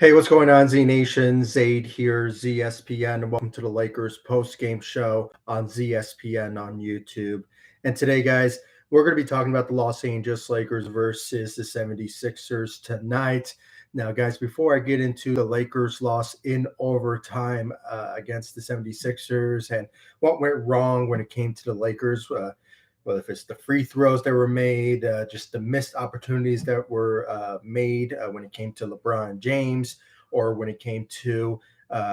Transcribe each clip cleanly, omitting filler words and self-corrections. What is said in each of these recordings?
Hey, what's going on, Z Nation? Zaid here, ZSPN, and welcome to the Lakers post-game show on ZSPN on YouTube. And today, guys, we're going to be talking about the Los Angeles Lakers versus the 76ers tonight. Now, guys, before I get into the Lakers' loss in overtime against the 76ers and what went wrong when it came to the Lakers, whether if it's the free throws that were made, just the missed opportunities that were made when it came to LeBron James, or when it came to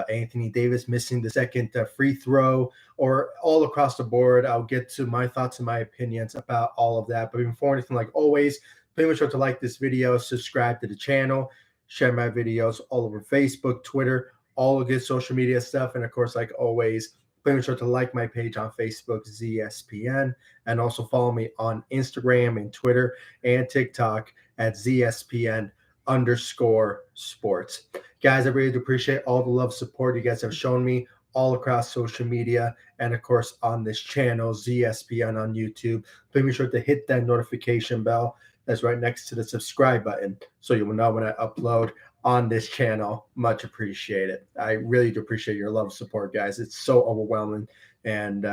Anthony Davis missing the second free throw, or all across the board. I'll get to my thoughts and my opinions about all of that. But before anything, like always, please make sure to like this video, subscribe to the channel, share my videos all over Facebook, Twitter, all the good social media stuff. And of course, like always, please make sure to like my page on Facebook, ZSPN, and also follow me on Instagram and Twitter and TikTok at ZSPN_sports. Guys, I really do appreciate all the love, support you guys have shown me all across social media, and of course on this channel, ZSPN on YouTube. Please be sure to hit that notification bell that's right next to the subscribe button so you will know when I upload on this channel. Much appreciated. I really do appreciate your love, support, guys. It's so overwhelming. And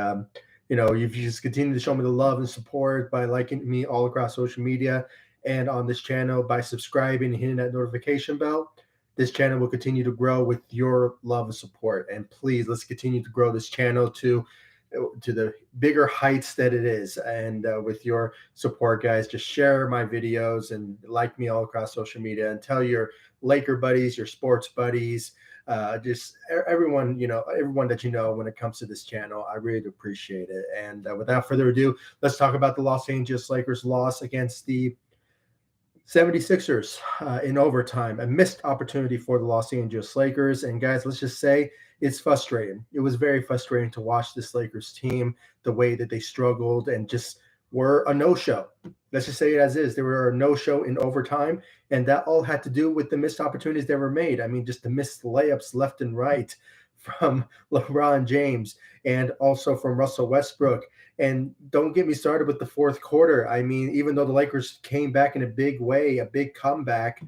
if you just continue to show me the love and support by liking me all across social media and on this channel, by subscribing and hitting that notification bell, this channel will continue to grow with your love and support. And please, let's continue to grow this channel to the bigger heights that it is. And with your support, guys, just share my videos and like me all across social media, and tell your Laker buddies, your sports buddies, just everyone, everyone that you know when it comes to this channel. I really do appreciate it. And without further ado, let's talk about the Los Angeles Lakers loss against the 76ers in overtime. A missed opportunity for the Los Angeles Lakers. And guys, let's just say it's frustrating. It was very frustrating to watch this Lakers team, the way that they struggled and just were a no-show. Let's just say it as is. They were a no-show in overtime, and that all had to do with the missed opportunities that were made. I mean, just the missed layups left and right from LeBron James and also from Russell Westbrook. And don't get me started with the fourth quarter. I mean, even though the Lakers came back in a big way, a big comeback,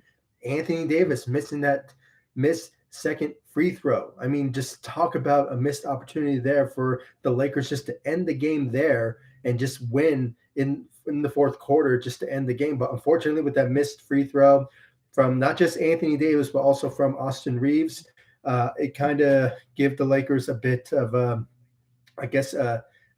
Anthony Davis missing that missed second free throw. I mean, just talk about a missed opportunity there for the Lakers just to end the game there and just win in the fourth quarter just to end the game. But unfortunately, with that missed free throw from not just Anthony Davis, but also from Austin Reaves, it kind of gave the Lakers a bit of a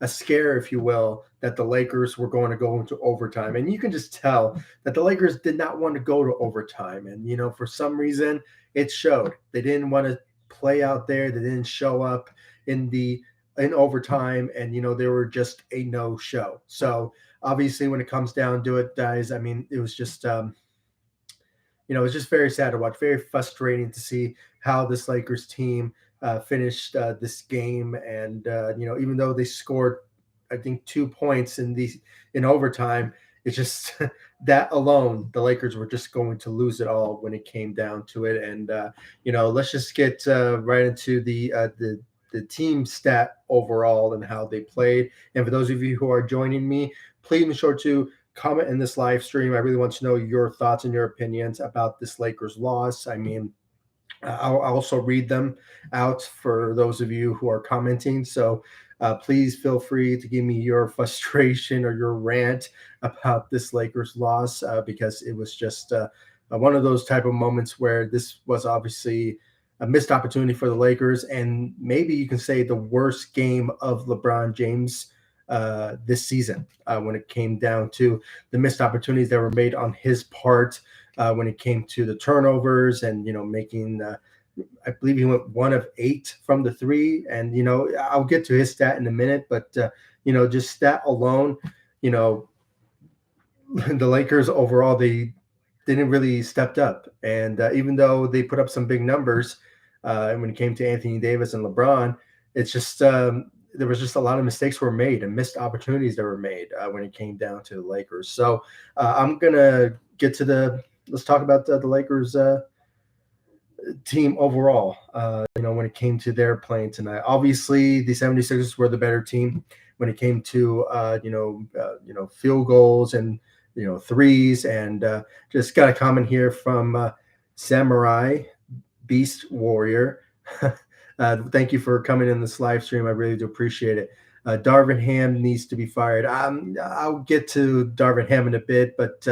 scare, if you will, that the Lakers were going to go into overtime. And you can just tell that the Lakers did not want to go to overtime. And, for some reason, it showed. They didn't want to play out there. They didn't show up in overtime. And, they were just a no-show. So, obviously, when it comes down to it, guys, I mean, it was just it's just very sad to watch, very frustrating to see how this Lakers team finished this game. And, even though they scored, I think, 2 points in overtime, it's just that alone, the Lakers were just going to lose it all when it came down to it. And, let's just get right into the team stat overall and how they played. And for those of you who are joining me, please be sure to comment in this live stream. I really want to know your thoughts and your opinions about this Lakers loss. I mean, I'll also read them out for those of you who are commenting. So please feel free to give me your frustration or your rant about this Lakers loss, because it was just one of those type of moments where this was obviously a missed opportunity for the Lakers, and maybe you can say the worst game of LeBron James this season when it came down to the missed opportunities that were made on his part, when it came to the turnovers and, making I believe he went 1 of 8 from the three. And, I'll get to his stat in a minute, but, just that alone, the Lakers overall, they didn't really stepped up. And even though they put up some big numbers when it came to Anthony Davis and LeBron, it's just there was just a lot of mistakes were made and missed opportunities that were made when it came down to the Lakers. So I'm going to get to let's talk about the Lakers team overall, when it came to their playing tonight. Obviously, the 76ers were the better team when it came to, field goals and, threes. And just got a comment here from Samurai Beast Warrior. Thank you for coming in this live stream. I really do appreciate it. Darvin Ham needs to be fired. I'll get to Darvin Ham in a bit, but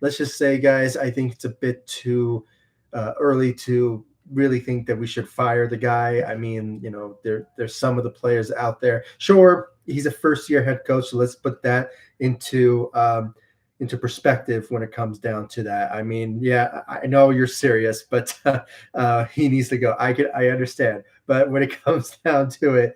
let's just say, guys, I think it's a bit too early to really think that we should fire the guy. I mean, there's some of the players out there. Sure, he's a first-year head coach, so let's put that into perspective when it comes down to that. I mean, yeah, I know you're serious, but he needs to go. I understand, but when it comes down to it,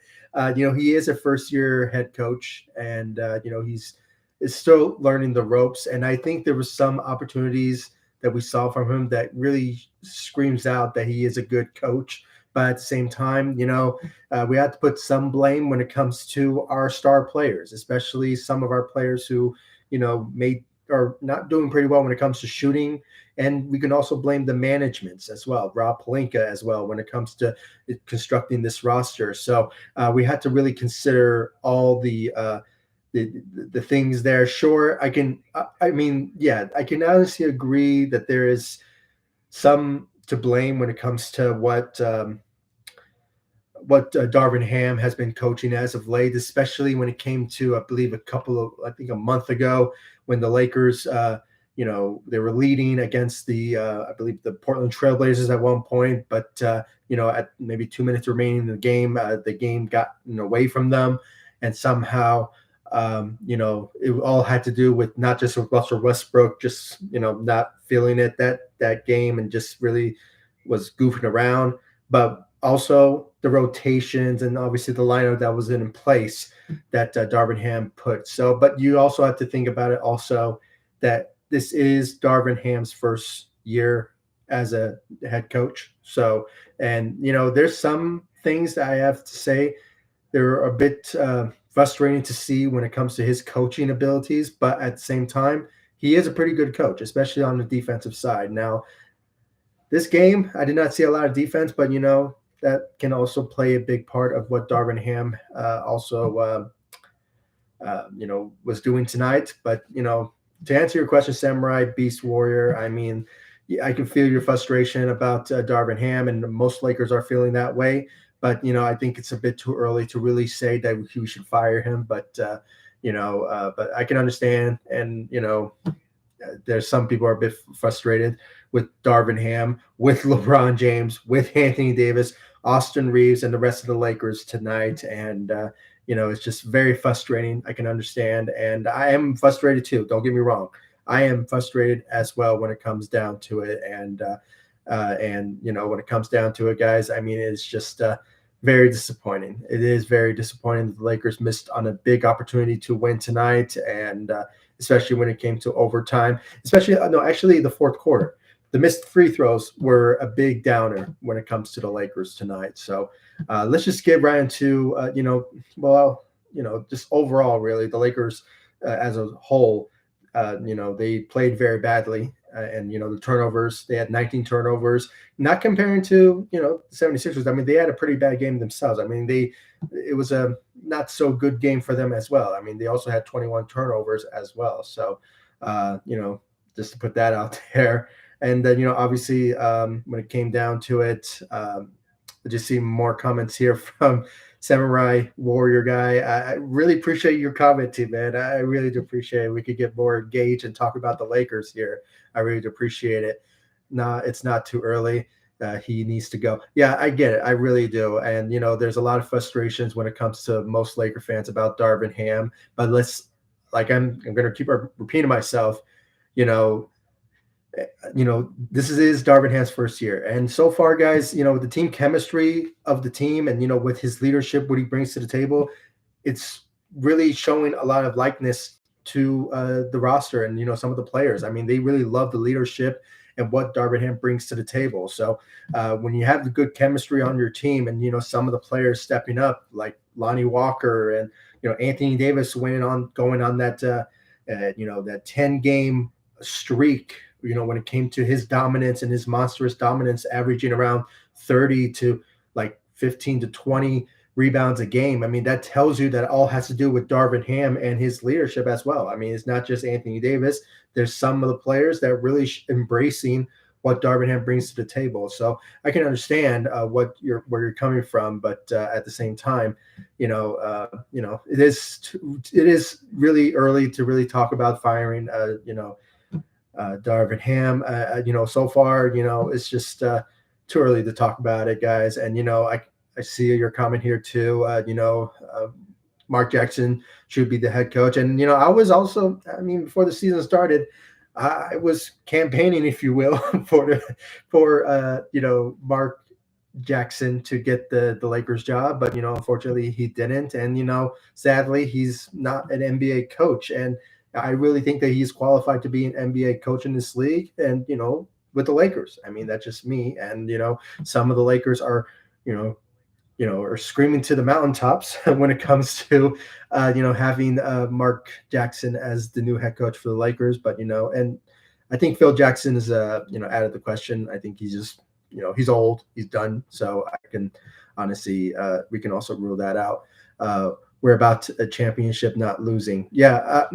he is a first-year head coach, and he's is still learning the ropes. And I think there was some opportunities that we saw from him that really screams out that he is a good coach. But at the same time, we have to put some blame when it comes to our star players, especially some of our players who, are not doing pretty well when it comes to shooting. And we can also blame the managements as well, Rob Pelinka as well, when it comes to constructing this roster. So we had to really consider all the things there. Sure, I can honestly agree that there is some to blame when it comes to what Darvin Ham has been coaching as of late, especially when it came to, I believe, a month ago when the Lakers, they were leading against I believe the Portland Trailblazers at one point, but, at maybe 2 minutes remaining in the game got away from them. And somehow, it all had to do with not just with Russell Westbrook, just, not feeling it that game and just really was goofing around, but also the rotations and obviously the lineup that was in place that Darvin Ham put. So, but you also have to think about it also that this is Darvin Ham's first year as a head coach. So, and, there's some things that I have to say they're a bit frustrating to see when it comes to his coaching abilities, but at the same time, he is a pretty good coach, especially on the defensive side. Now, this game, I did not see a lot of defense, but, that can also play a big part of what Darvin Ham was doing tonight. But, to answer your question, Samurai Beast Warrior, I mean, I can feel your frustration about Darvin Ham, and most Lakers are feeling that way. But, I think it's a bit too early to really say that we should fire him. But, but I can understand. And, there's some people are a bit frustrated with Darvin Ham, with LeBron James, with Anthony Davis, Austin Reaves, and the rest of the Lakers tonight. And, it's just very frustrating. I can understand. And I am frustrated too. Don't get me wrong. I am frustrated as well when it comes down to it. And when it comes down to it, guys, I mean, it's just very disappointing. It is very disappointing that the Lakers missed on a big opportunity to win tonight. And especially when it came to overtime, actually the fourth quarter. The missed free throws were a big downer when it comes to the Lakers tonight. So let's just get right into, just overall, really, the Lakers as a whole, they played very badly. And, the turnovers, they had 19 turnovers, not comparing to, the 76ers. I mean, they had a pretty bad game themselves. I mean, it was a not so good game for them as well. I mean, they also had 21 turnovers as well. So, just to put that out there. And then, obviously, when it came down to it, I just see more comments here from Samurai Warrior guy. I really appreciate your comment too, man. I really do appreciate it. We could get more engaged and talk about the Lakers here. I really do appreciate it. No, it's not too early. He needs to go. Yeah, I get it. I really do. And, there's a lot of frustrations when it comes to most Laker fans about Darvin Ham. But I'm going to keep repeating myself, this is Darvin Ham's first year. And so far, guys, with the team chemistry of the team and, with his leadership, what he brings to the table, it's really showing a lot of likeness to the roster and, some of the players. I mean, they really love the leadership and what Darvin Ham brings to the table. So when you have the good chemistry on your team and, some of the players stepping up like Lonnie Walker and, Anthony Davis going on that, that 10-game streak, when it came to his dominance and his monstrous dominance, averaging around 30 to like 15 to 20 rebounds a game. I mean, that tells you that it all has to do with Darvin Ham and his leadership as well. I mean, it's not just Anthony Davis. There's some of the players that are really embracing what Darvin Ham brings to the table. So I can understand where you're coming from, but at the same time, it is really early to really talk about firing. Darvin Ham. So far, it's just too early to talk about it, guys. And I see your comment here too. Mark Jackson should be the head coach. And I was also, before the season started, I was campaigning, if you will, for Mark Jackson to get the Lakers job, but unfortunately he didn't, and sadly he's not an NBA coach, and I really think that he's qualified to be an NBA coach in this league, and with the Lakers. That's just me, and some of the Lakers are are screaming to the mountaintops when it comes to having Mark Jackson as the new head coach for the Lakers, but and I think Phil Jackson is out of the question. I think he's just he's old, he's done. So I can honestly, we can also rule that out. We're about a championship, not losing. Yeah,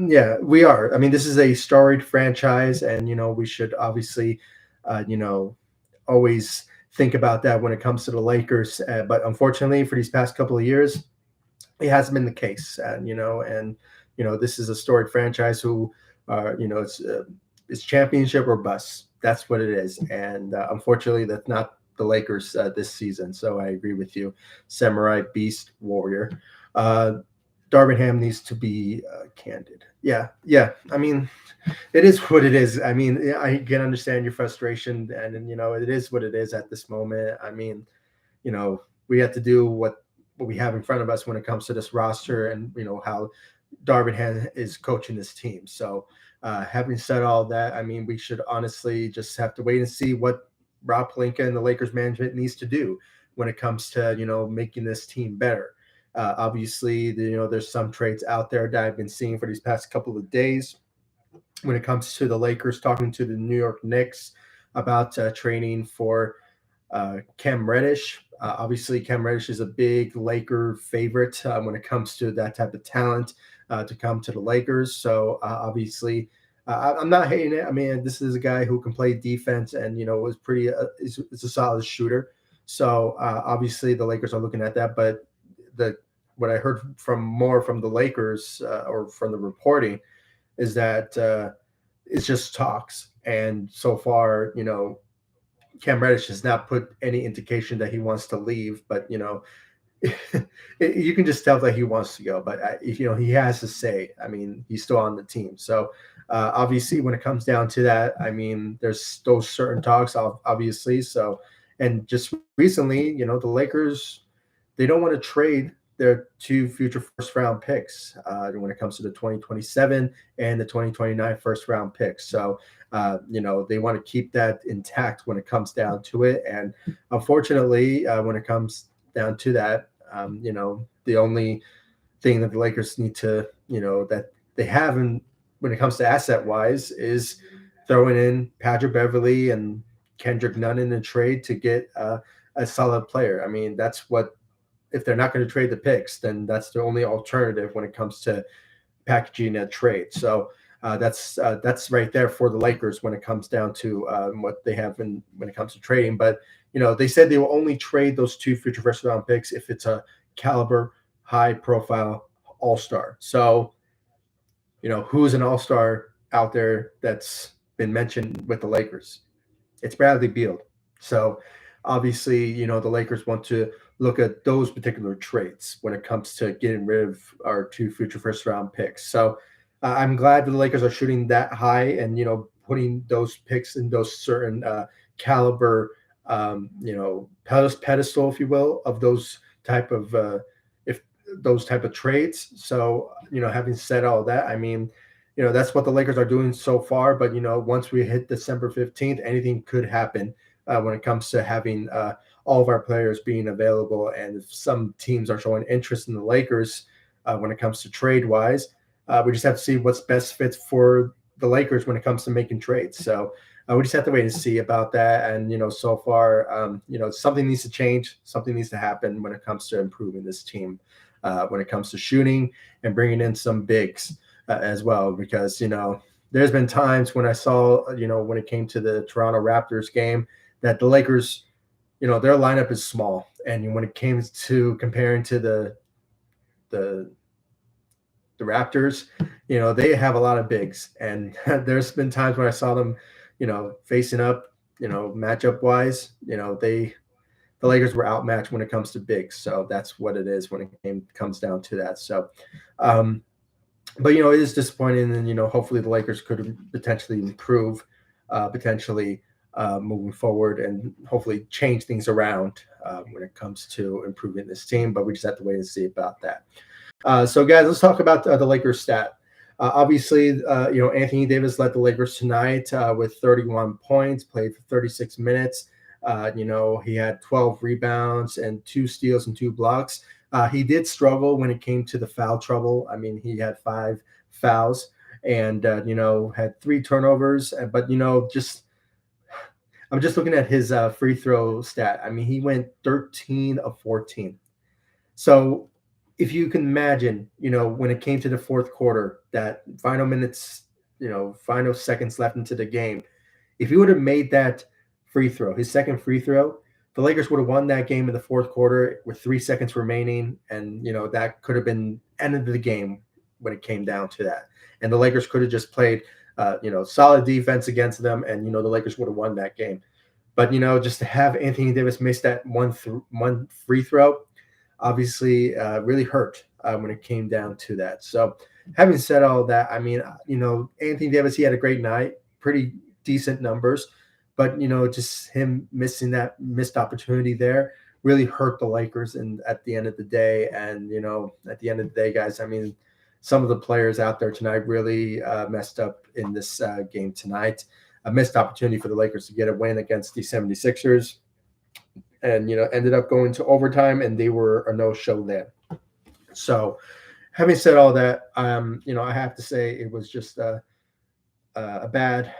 we are. This is a storied franchise, and we should obviously, always think about that when it comes to the Lakers. But unfortunately, for these past couple of years, it hasn't been the case. And this is a storied franchise who, it's championship or bust. That's what it is. And unfortunately, that's not the Lakers this season. So I agree with you. Samurai Beast Warrior. Darvin Ham needs to be candid. Yeah. It is what it is. I can understand your frustration, and it is what it is at this moment. We have to do what we have in front of us when it comes to this roster, and how Darvin Ham is coaching this team. So having said all that, we should honestly just have to wait and see what Rob Pelinka and the Lakers management needs to do when it comes to making this team better. Obviously, there's some trades out there that I've been seeing for these past couple of days when it comes to the Lakers talking to the New York Knicks about trading for Cam Reddish. Obviously, Cam Reddish is a big Laker favorite when it comes to that type of talent to come to the Lakers. So obviously, I'm not hating it. This is a guy who can play defense and was pretty. Is a solid shooter. So obviously, the Lakers are looking at that. But what I heard from the Lakers or from the reporting is that it's just talks. And so far, Cam Reddish has not put any indication that he wants to leave, but you can just tell that he wants to go. But he has to say. He's still on the team. So obviously, when it comes down to that, there's those certain talks, obviously. So, and just recently, the Lakers, they don't want to trade their two future first-round picks when it comes to the 2027 and the 2029 first-round picks. So, they want to keep that intact when it comes down to it. And unfortunately, when it comes down to that, the only thing that the Lakers need to, that they have when it comes to asset-wise is throwing in Patrick Beverley and Kendrick Nunn in a trade to get a solid player. That's what, if they're not going to trade the picks, then that's the only alternative when it comes to packaging a trade. So that's right there for the Lakers when it comes down to what they have when it comes to trading. But they said they will only trade those two future first round picks if it's a caliber, high profile all-star. So who's an all-star out there that's been mentioned with the Lakers? It's Bradley Beal. So obviously, the Lakers want to look at those particular traits when it comes to getting rid of our two future first round picks. So I'm glad that the Lakers are shooting that high and, putting those picks in those certain caliber, pedestal, if you will, of those type of trades. So, having said all that, that's what the Lakers are doing so far. But, once we hit December 15th, anything could happen when it comes to having all of our players being available. And if some teams are showing interest in the Lakers when it comes to trade-wise, we just have to see what's best fits for the Lakers when it comes to making trades. So we just have to wait and see about that. And, so far, something needs to change. Something needs to happen when it comes to improving this team, when it comes to shooting and bringing in some bigs as well. Because, there's been times when I saw, when it came to the Toronto Raptors game, that the Lakers, their lineup is small, and when it came to comparing to the the Raptors, they have a lot of bigs, and there's been times when I saw them, facing up, matchup wise, the Lakers were outmatched when it comes to bigs. So that's what it is when it comes down to that. So, um, but it is disappointing, and hopefully the Lakers could potentially improve, potentially moving forward, and hopefully change things around when it comes to improving this team. But we just have to wait and see about that. So, guys, let's talk about the Lakers stat. Obviously, Anthony Davis led the Lakers tonight with 31 points, played for 36 minutes. He had 12 rebounds and 2 steals and 2 blocks. He did struggle when it came to the foul trouble. I mean, he had 5 fouls and, had 3 turnovers. But, I'm just looking at his free throw stat. I mean, he went 13 of 14. So if you can imagine, when it came to the fourth quarter, that final minutes, final seconds left into the game, if he would have made that free throw, his second free throw, the Lakers would have won that game in the fourth quarter with 3 seconds remaining. And, that could have been end of the game when it came down to that. And the Lakers could have just played, solid defense against them. And, the Lakers would have won that game. But, just to have Anthony Davis miss that one free throw, obviously really hurt when it came down to that. So having said all that, I mean, Anthony Davis, he had a great night, pretty decent numbers, but, just him missing that missed opportunity there really hurt the Lakers and at the end of the day. And, at the end of the day, guys, I mean, some of the players out there tonight really messed up in this game tonight. A missed opportunity for the Lakers to get a win against the 76ers. And, ended up going to overtime, and they were a no-show then. So having said all that, I have to say it was just a bad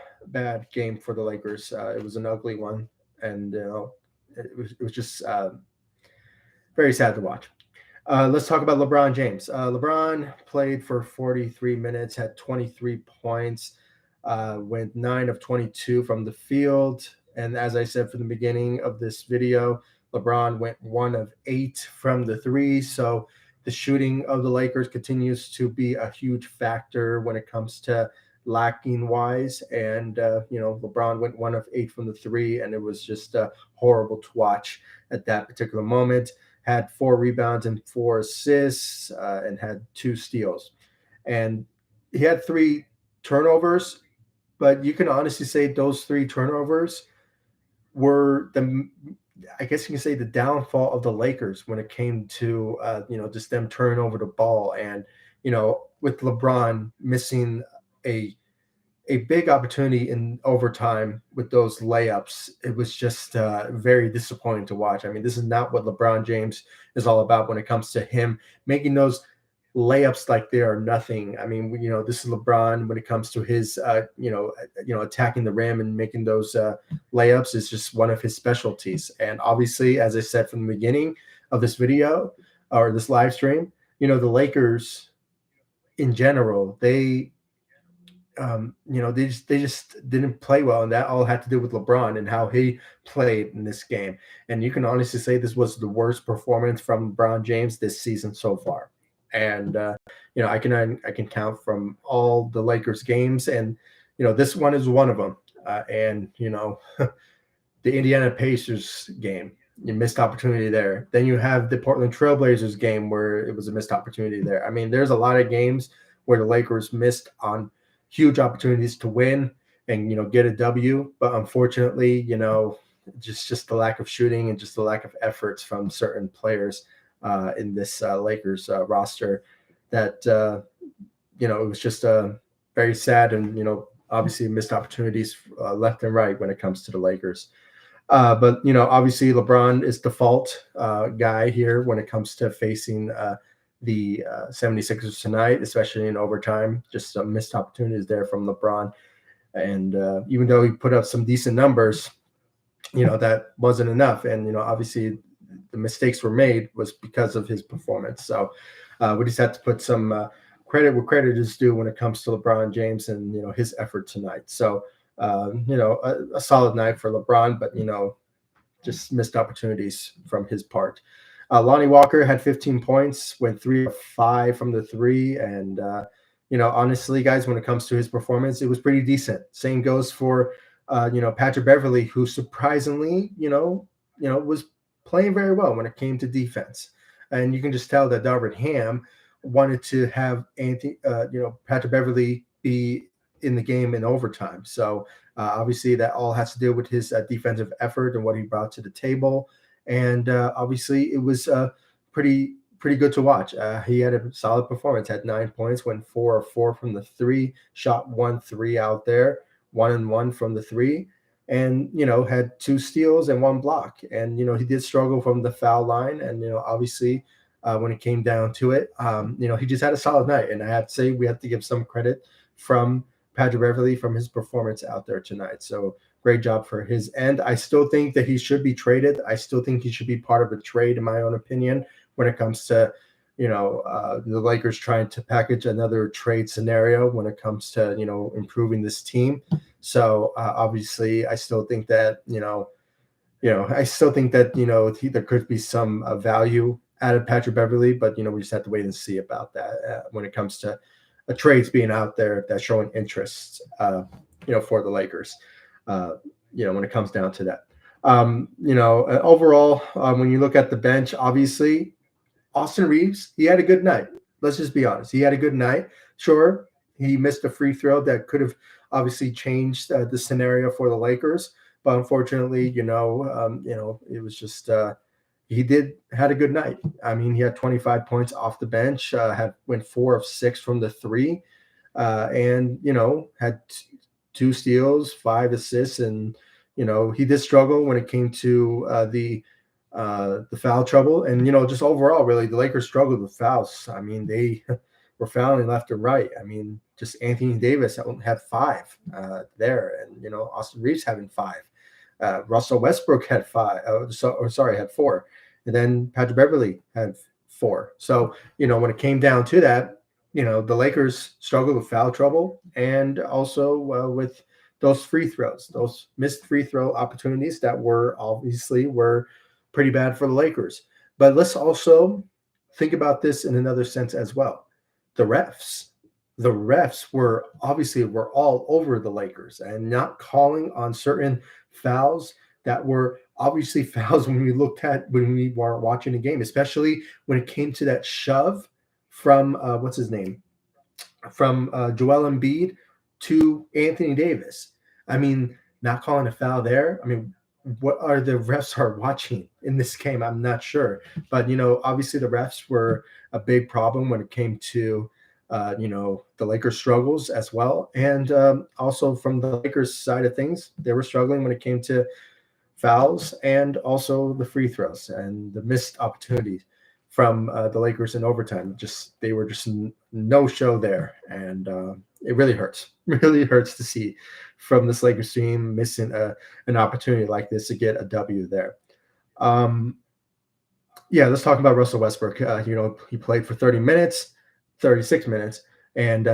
game for the Lakers. It was an ugly one, and, it was just very sad to watch. Let's talk about LeBron James. LeBron played for 43 minutes, had 23 points, went 9 of 22 from the field. And as I said from the beginning of this video, LeBron went 1 of 8 from the 3. So the shooting of the Lakers continues to be a huge factor when it comes to lacking wise. And, LeBron went 1 of 8 from the 3, and it was just horrible to watch at that particular moment. Had 4 rebounds and 4 assists and had 2 steals. And he had 3 turnovers, but you can honestly say those 3 turnovers were I guess you can say the downfall of the Lakers when it came to, just them turning over the ball. And, with LeBron missing a big opportunity in overtime with those layups, it was just very disappointing to watch. I mean, this is not what LeBron James is all about when it comes to him making those layups like they are nothing. I mean, this is LeBron when it comes to his, attacking the rim and making those layups is just one of his specialties. And obviously, as I said from the beginning of this video or this live stream, the Lakers in general, they just didn't play well, and that all had to do with LeBron and how he played in this game. And you can honestly say this was the worst performance from LeBron James this season so far. And I can count from all the Lakers games, and this one is one of them. And the Indiana Pacers game, you missed opportunity there. Then you have the Portland Trailblazers game where it was a missed opportunity there. I mean, there's a lot of games where the Lakers missed on huge opportunities to win and get a W, but unfortunately, just the lack of shooting and just the lack of efforts from certain players in this Lakers roster that it was just very sad, and obviously missed opportunities left and right when it comes to the Lakers. But obviously LeBron is default guy here when it comes to facing the 76ers tonight, especially in overtime. Just some missed opportunities there from LeBron. And even though he put up some decent numbers, that wasn't enough. And, obviously the mistakes were made was because of his performance. So we just had to put some credit where credit is due when it comes to LeBron James and his effort tonight. So a solid night for LeBron, but just missed opportunities from his part. Lonnie Walker had 15 points, went 3 of 5 from the three, and honestly, guys, when it comes to his performance, it was pretty decent. Same goes for Patrick Beverley, who surprisingly was playing very well when it came to defense, and you can just tell that Darvin Ham wanted to have Patrick Beverley be in the game in overtime. So obviously, that all has to do with his defensive effort and what he brought to the table. And obviously, it was pretty good to watch. He had a solid performance, had 9 points, went 4 of 4 from the three, shot 1 3 out there, 1 and 1 from the three, and had 2 steals and 1 block. And he did struggle from the foul line, and obviously. When it came down to it, he just had a solid night, and I have to say we have to give some credit from Patrick Beverley from his performance out there tonight. So great job for his end. I still think that he should be traded. I still think he should be part of a trade, in my own opinion, when it comes to the Lakers trying to package another trade scenario when it comes to improving this team. So obviously, I still think that there could be some value out of Patrick Beverley, but we just have to wait and see about that when it comes to trades being out there that's showing interest, for the Lakers. When it comes down to that, overall, when you look at the bench, obviously, Austin Reaves, he had a good night. Let's just be honest, he had a good night. Sure, he missed a free throw that could have obviously changed the scenario for the Lakers, but unfortunately, it was just. He had a good night. I mean, he had 25 points off the bench, went 4 of 6 from the three, and had 2 steals, 5 assists, and he did struggle when it came to the foul trouble, and just overall, really, the Lakers struggled with fouls. I mean, they were fouling left and right. I mean, just Anthony Davis had 5 there, and Austin Reaves having 5. Russell Westbrook had 5. Had 4. And then Patrick Beverley had 4. So, when it came down to that, the Lakers struggled with foul trouble and also with those free throws, those missed free throw opportunities that were pretty bad for the Lakers. But let's also think about this in another sense as well. The refs were all over the Lakers and not calling on certain fouls that were obviously fouls when we were watching the game, especially when it came to that shove from from Joel Embiid to Anthony Davis. I mean, not calling a foul there. I mean, what are the refs are watching in this game? I'm not sure, but obviously the refs were a big problem when it came to the Lakers' struggles as well. And also from the Lakers' side of things, they were struggling when it came to fouls and also the free throws and the missed opportunities from the Lakers in overtime. They were just no show there. And it really hurts. Really hurts to see from this Lakers team missing an opportunity like this to get a W there. Let's talk about Russell Westbrook. He played for 36 minutes, and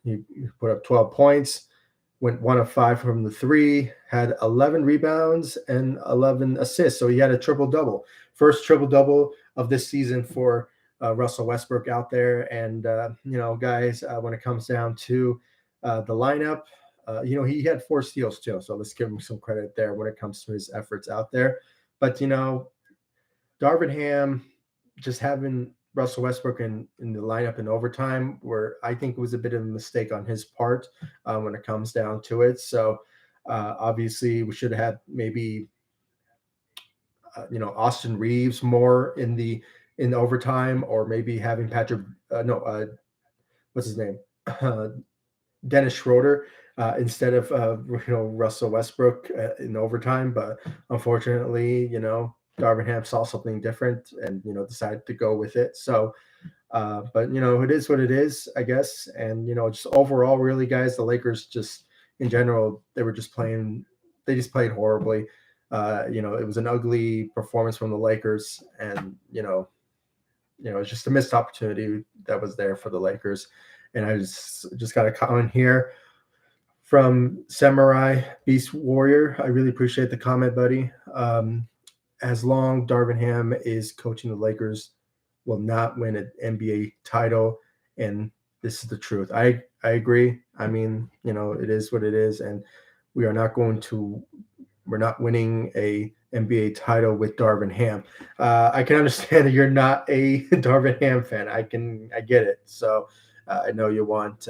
he put up 12 points, went 1 of 5 from the three, had 11 rebounds and 11 assists. So he had a triple-double. First triple-double of this season for Russell Westbrook out there. And, guys, when it comes down to the lineup, he had 4 steals too. So let's give him some credit there when it comes to his efforts out there. But, Darvin Ham just having Russell Westbrook in the lineup in overtime, where I think it was a bit of a mistake on his part when it comes down to it. So obviously we should have had maybe Austin Reaves more in overtime, or maybe having what's his name, Dennis Schroeder instead of Russell Westbrook in overtime. But unfortunately, Darvin Ham saw something different and decided to go with it. So but it is what it is, I guess. And just overall, really, guys, the Lakers just in general, they just played horribly. It was an ugly performance from the Lakers, and it's just a missed opportunity that was there for the Lakers. And I just got a comment here from Samurai Beast Warrior. I really appreciate the comment, buddy. As long Darvin Ham is coaching the Lakers, will not win an NBA title, and this is the truth. I agree. I mean, it is what it is, and we are not going to. We're not winning a NBA title with Darvin Ham. I can understand that you're not a Darvin Ham fan. I get it. So I know you want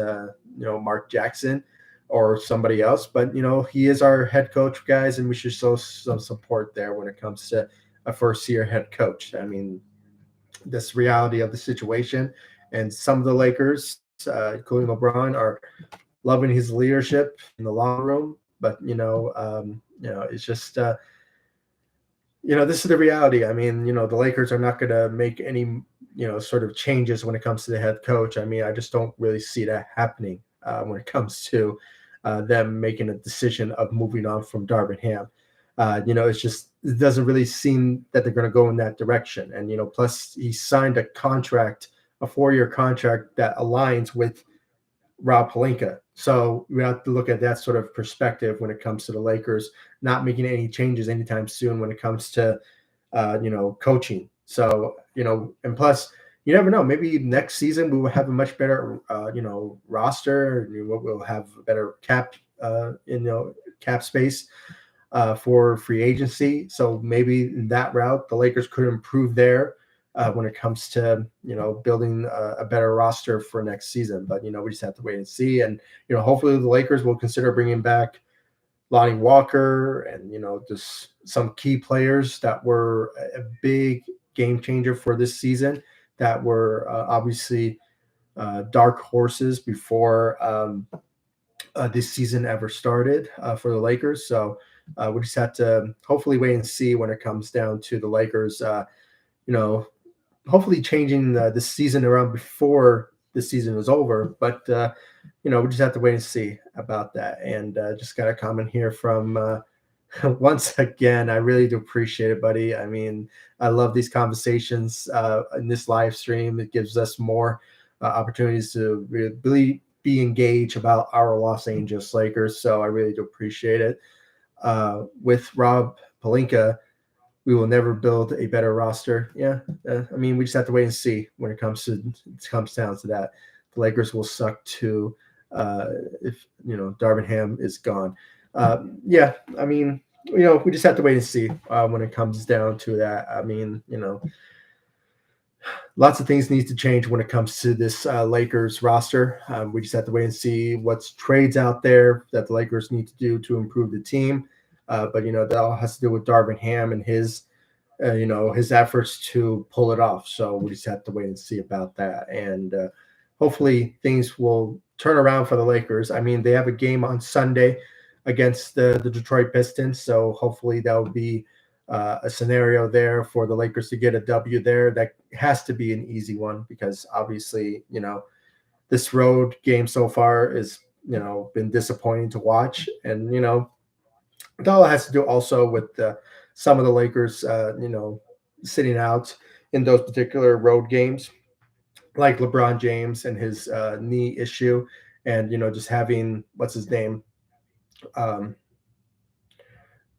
Mark Jackson or somebody else, but he is our head coach, guys, and we should show some support there when it comes to a first-year head coach. I mean, this reality of the situation, and some of the Lakers, including LeBron, are loving his leadership in the locker room. But it's just this is the reality. I mean, the Lakers are not going to make any sort of changes when it comes to the head coach. I mean, I just don't really see that happening when it comes to them making a decision of moving on from Darvin Ham. It's just, it doesn't really seem that they're going to go in that direction. And plus he signed a contract, a 4-year contract that aligns with Rob Pelinka. So we have to look at that sort of perspective when it comes to the Lakers not making any changes anytime soon when it comes to coaching. So and plus you never know. Maybe next season we will have a much better roster. We'll have a better cap cap space for free agency. So maybe in that route the Lakers could improve there. When it comes to building a better roster for next season, but we just have to wait and see. And hopefully the Lakers will consider bringing back Lonnie Walker and just some key players that were a big game changer for this season, that were obviously dark horses before this season ever started for the Lakers. So we just have to hopefully wait and see when it comes down to the Lakers. Hopefully changing the season around before the season is over. But, we just have to wait and see about that. And just got a comment here from, once again, I really do appreciate it, buddy. I mean, I love these conversations in this live stream. It gives us more opportunities to really be engaged about our Los Angeles Lakers. So I really do appreciate it. With Rob Pelinka, we will never build a better roster. Yeah, I mean, we just have to wait and see when it comes down to that. The Lakers will suck too if Darvin Ham is gone. Yeah, I mean, we just have to wait and see when it comes down to that. I mean, lots of things need to change when it comes to this Lakers roster. We just have to wait and see what's trades out there that the Lakers need to do to improve the team. But that all has to do with Darvin Ham and his efforts to pull it off. So we just have to wait and see about that. And hopefully things will turn around for the Lakers. I mean, they have a game on Sunday against the Detroit Pistons. So hopefully that will be a scenario there for the Lakers to get a W there. That has to be an easy one because obviously, this road game so far is, been disappointing to watch. And, it all has to do also with some of the Lakers, sitting out in those particular road games, like LeBron James and his knee issue, and just having what's his name, um,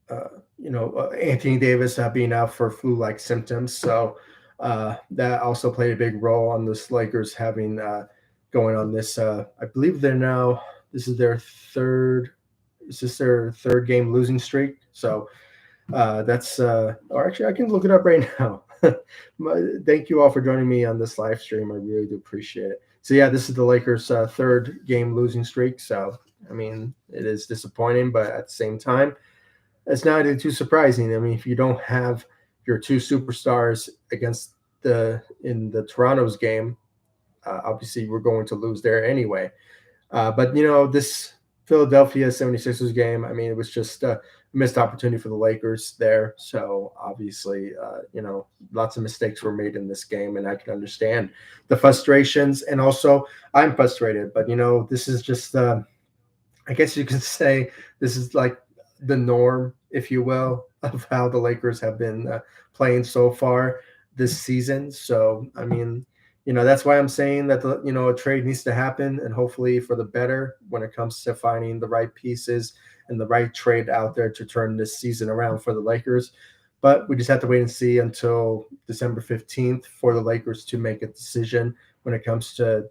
Anthony Davis being out for flu-like symptoms. So that also played a big role on this Lakers having going on this. I believe they're now. This is their third. Is this their third game losing streak? So that's or actually I can look it up right now. Thank you all for joining me on this live stream. I really do appreciate it. So yeah, this is the Lakers' third game losing streak. So I mean, it is disappointing, but at the same time, it's not too surprising. I mean, if you don't have your two superstars in the Toronto's game, obviously we're going to lose there anyway. But this Philadelphia 76ers game, I mean, it was just a missed opportunity for the Lakers there. So obviously, lots of mistakes were made in this game, and I can understand the frustrations. And also, I'm frustrated, but this is just, I guess you can say, this is like the norm, if you will, of how the Lakers have been playing so far. this season. So, I mean, that's why I'm saying that a trade needs to happen, and hopefully for the better when it comes to finding the right pieces and the right trade out there to turn this season around for the Lakers. But we just have to wait and see until December 15th for the Lakers to make a decision when it comes to,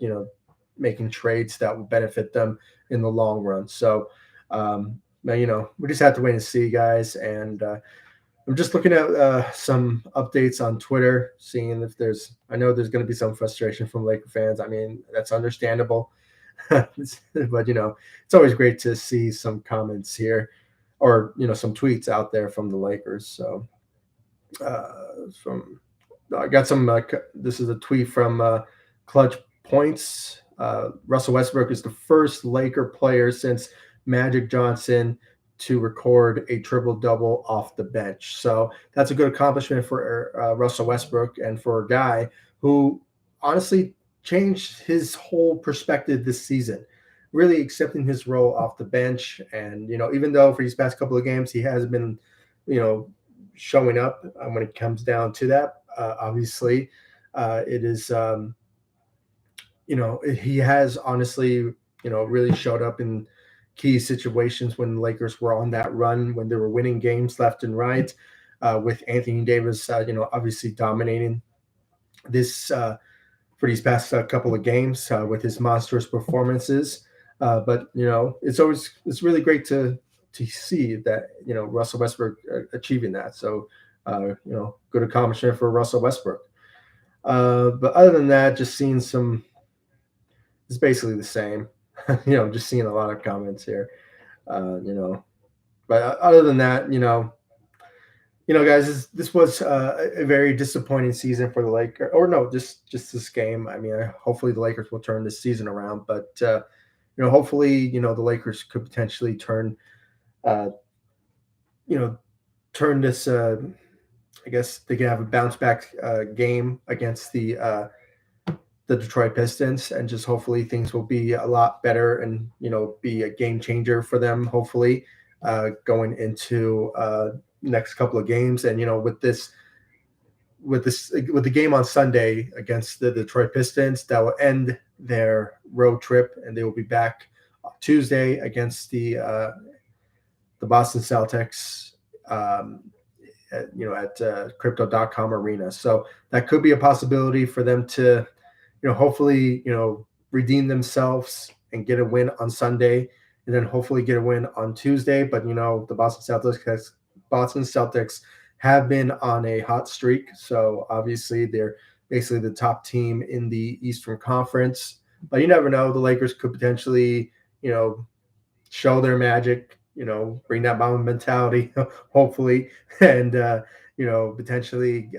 making trades that will benefit them in the long run. So, now, we just have to wait and see, guys. And I'm just looking at some updates on Twitter, seeing if I know there's going to be some frustration from Laker fans. I mean, that's understandable. But, it's always great to see some comments here or, some tweets out there from the Lakers. So, I got some, this is a tweet from Clutch Points. Russell Westbrook is the first Laker player since Magic Johnson to record a triple-double off the bench. So that's a good accomplishment for Russell Westbrook, and for a guy who honestly changed his whole perspective this season, really accepting his role off the bench. And, even though for these past couple of games he has been, showing up when it comes down to that, obviously it is, he has honestly, really showed up in key situations when the Lakers were on that run, when they were winning games left and right, with Anthony Davis, obviously dominating this for these past couple of games with his monstrous performances. But it's really great to see that Russell Westbrook achieving that. So good accomplishment for Russell Westbrook. But other than that, just seeing it's basically the same. Just seeing a lot of comments here. But other than that, guys, this was a very disappointing season for the Lakers. Or no, just this game. I mean, hopefully the Lakers will turn this season around. But hopefully, the Lakers could potentially turn this. I guess they can have a bounce back game against the Detroit Pistons, and just hopefully things will be a lot better and be a game changer for them. Hopefully, going into next couple of games, and with the game on Sunday against the Detroit Pistons, that will end their road trip, and they will be back Tuesday against the Boston Celtics. At crypto.com arena. So that could be a possibility for them to, hopefully, redeem themselves and get a win on Sunday, and then hopefully get a win on Tuesday. But, the Boston Celtics have been on a hot streak. So obviously they're basically the top team in the Eastern Conference. But you never know. The Lakers could potentially, show their magic, bring that Mamba mentality, hopefully, and, potentially,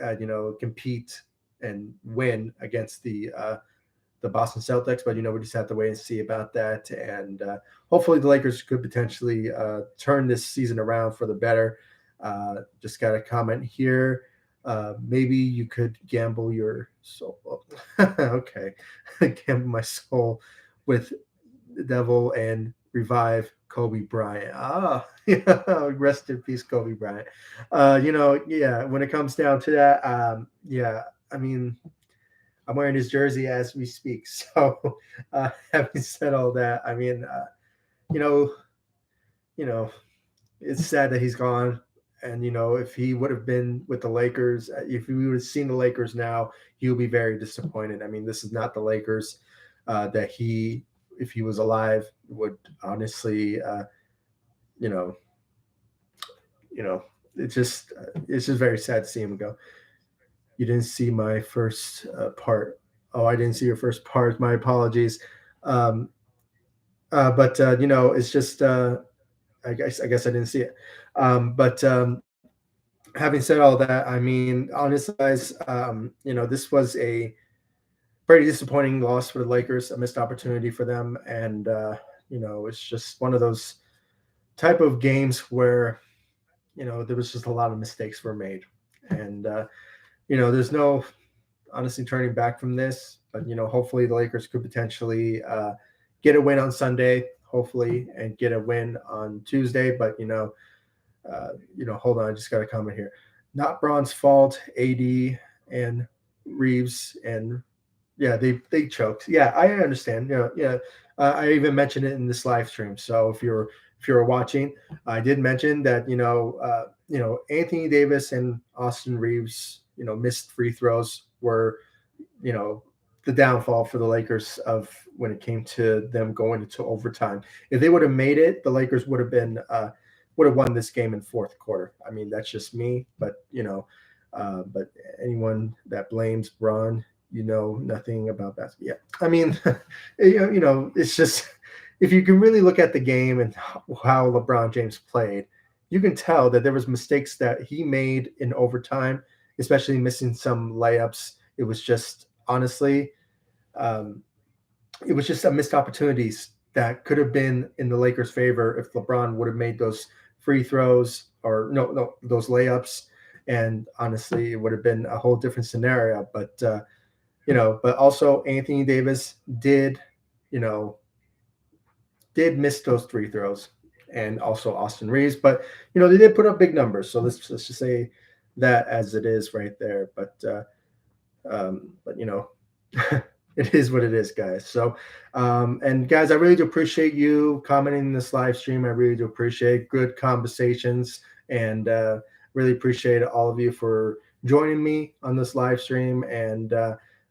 compete and win against the Boston Celtics. But, we just have to wait and see about that. And hopefully the Lakers could potentially turn this season around for the better. Just got a comment here. Maybe you could gamble your soul. Okay. Gamble my soul with the devil and revive Kobe Bryant. Rest in peace, Kobe Bryant. When it comes down to that, I mean, I'm wearing his jersey as we speak. So, having said all that, I mean, it's sad that he's gone. And, if he would have been with the Lakers, if we would have seen the Lakers now, he would be very disappointed. I mean, this is not the Lakers that he, if he was alive, would honestly, it's just very sad to see him go. You didn't see my first part. Oh, I didn't see your first part. My apologies. But it's just, I guess I didn't see it. But having said all that, I mean, honestly, guys, this was a pretty disappointing loss for the Lakers, a missed opportunity for them. And, it's just one of those type of games where, there was just a lot of mistakes were made. And, there's no honestly turning back from this. But, hopefully the Lakers could potentially get a win on Sunday, hopefully, and get a win on Tuesday. But, hold on, I just got a comment here. Not Braun's fault. AD and Reaves, and yeah, they choked. Yeah, I understand. Yeah, yeah. I even mentioned it in this live stream. So if you're watching, I did mention that Anthony Davis and Austin Reaves, missed free throws were, you know the downfall for the Lakers of when it came to them going into overtime. If they would have made it, the Lakers would have won this game in fourth quarter. I mean, that's just me, but but anyone that blames Bron, nothing about that. Yeah, I mean, it's just, if you can really look at the game and how LeBron James played, you can tell that there was mistakes that he made in overtime, especially missing some layups. It was just, honestly, um, it was just a missed opportunities that could have been in the Lakers' favor if LeBron would have made those free throws, or no, those layups. And honestly, it would have been a whole different scenario. But also Anthony Davis you know, did miss those free throws, and also Austin Reeves. But they did put up big numbers. So let's just say that as it is right there. But it is what it is, guys. So, and guys, I really do appreciate you commenting in this live stream. I really do appreciate good conversations, and really appreciate all of you for joining me on this live stream. And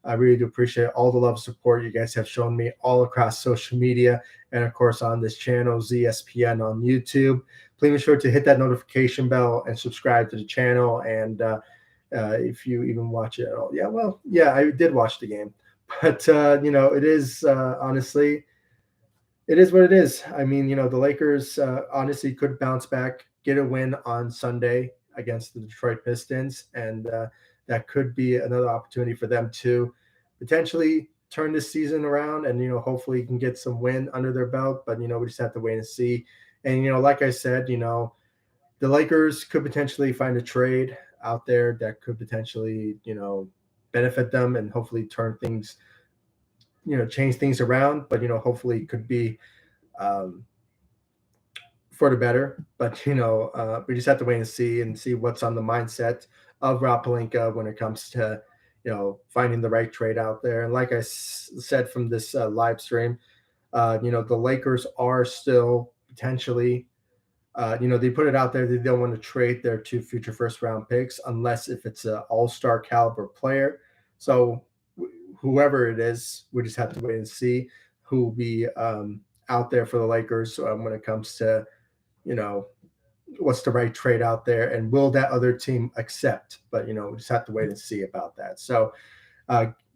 I really do appreciate all the love and support you guys have shown me all across social media, and of course on this channel, ZSPN on YouTube. Please be sure to hit that notification bell and subscribe to the channel. And if you even watch it at all. Yeah, well, yeah, I did watch the game, but it is, honestly, it is what it is. I mean, the Lakers honestly could bounce back, get a win on Sunday against the Detroit Pistons, and that could be another opportunity for them to potentially turn this season around, and hopefully can get some win under their belt. But we just have to wait and see. And like I said, the Lakers could potentially find a trade out there that could potentially, benefit them, and hopefully turn things, change things around. But hopefully it could be, um, for the better. But we just have to wait and see what's on the mindset of Rob Pelinka when it comes to finding the right trade out there. And like I said from this live stream, the Lakers are still potentially, they put it out there. They don't want to trade their two future first round picks unless if it's an all-star caliber player. So whoever it is, we just have to wait and see who will be out there for the Lakers when it comes to, you know, what's the right trade out there, and will that other team accept? But we just have to wait and see about that. So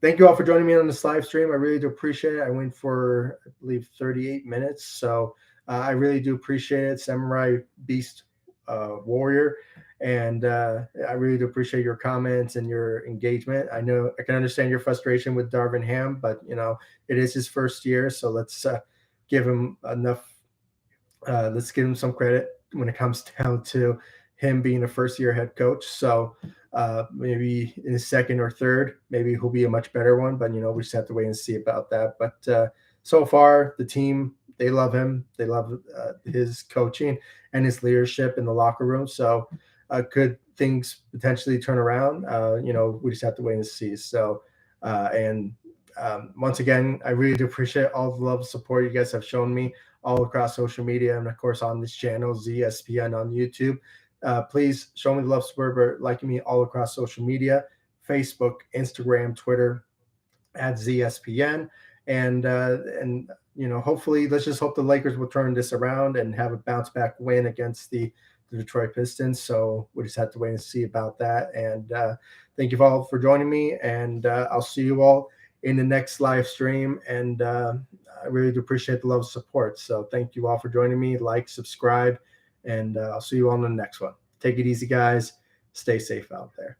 thank you all for joining me on this live stream. I really do appreciate it. I went for, I believe, 38 minutes. So I really do appreciate it, Samurai Beast Warrior. And I really do appreciate your comments and your engagement. I know I can understand your frustration with Darvin Ham, but it is his first year. So let's give him enough. Let's give him some credit when it comes down to him being a first-year head coach. So maybe in his second or third, maybe he'll be a much better one. But we just have to wait and see about that. But so far, the team, they love him. They love his coaching and his leadership in the locker room. So could things potentially turn around? We just have to wait and see. So and once again, I really do appreciate all the love and support you guys have shown me all across social media, and of course on this channel, ZSPN on YouTube. Please show me the love, support by liking me all across social media: Facebook, Instagram, Twitter, at ZSPN. And hopefully, let's just hope the Lakers will turn this around and have a bounce back win against the Detroit Pistons. So we just have to wait and see about that. And thank you all for joining me, and I'll see you all in the next live stream. And I really do appreciate the love and support. So thank you all for joining me. Like, subscribe, and I'll see you all in the next one. Take it easy, guys. Stay safe out there.